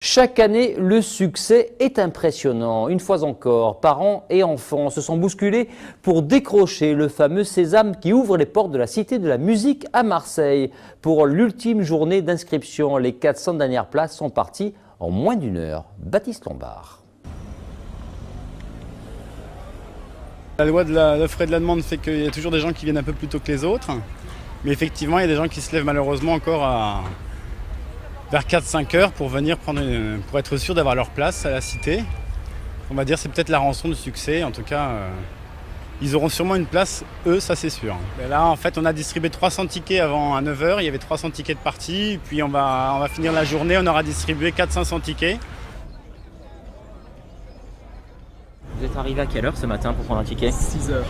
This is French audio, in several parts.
Chaque année, le succès est impressionnant. Une fois encore, parents et enfants se sont bousculés pour décrocher le fameux sésame qui ouvre les portes de la Cité de la Musique à Marseille. Pour l'ultime journée d'inscription, les 400 dernières places sont parties en moins d'une heure. Baptiste Lombard. La loi de l'offre et de la demande fait qu'il y a toujours des gens qui viennent un peu plus tôt que les autres. Mais effectivement, il y a des gens qui se lèvent malheureusement encore vers 4-5 heures pour venir pour être sûr d'avoir leur place à la Cité. On va dire c'est peut-être la rançon du succès. En tout cas, ils auront sûrement une place, eux, ça c'est sûr. Et là, en fait, on a distribué 300 tickets avant à 9 heures. Il y avait 300 tickets de partie. Puis on va finir la journée, on aura distribué 400-500 tickets. Vous êtes arrivé à quelle heure ce matin pour prendre un ticket? 6 heures.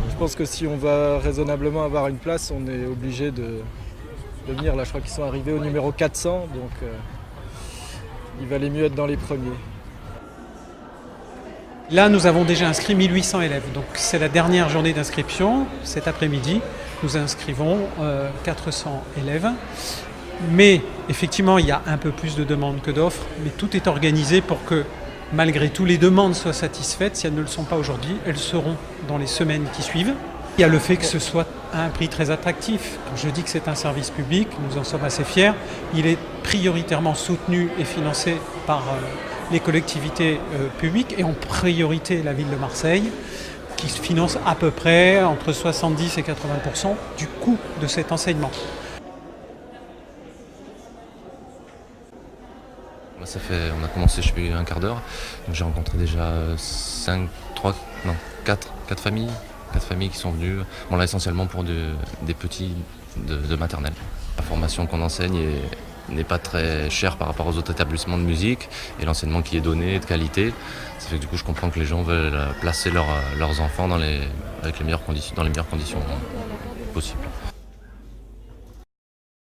Je pense que si on va raisonnablement avoir une place, on est obligé de venir. Là, je crois qu'ils sont arrivés au numéro 400, donc il valait mieux être dans les premiers. Là, nous avons déjà inscrit 1800 élèves, donc c'est la dernière journée d'inscription. Cet après-midi, nous inscrivons 400 élèves. Mais effectivement, il y a un peu plus de demandes que d'offres, mais tout est organisé pour que, malgré tout, les demandes soient satisfaites. Si elles ne le sont pas aujourd'hui, elles seront dans les semaines qui suivent. Il y a le fait que ce soit à un prix très attractif. Je dis que c'est un service public, nous en sommes assez fiers. Il est prioritairement soutenu et financé par les collectivités publiques et en priorité la ville de Marseille, qui finance à peu près entre 70 et 80% du coût de cet enseignement. On a commencé, je sais plus, un quart d'heure. Donc j'ai rencontré déjà 4 familles. 4 familles qui sont venues, bon là essentiellement pour des petits de maternelle. La formation qu'on enseigne n'est pas très chère par rapport aux autres établissements de musique et l'enseignement qui est donné est de qualité. Ça fait que du coup je comprends que les gens veulent placer leurs enfants dans les meilleures conditions possibles.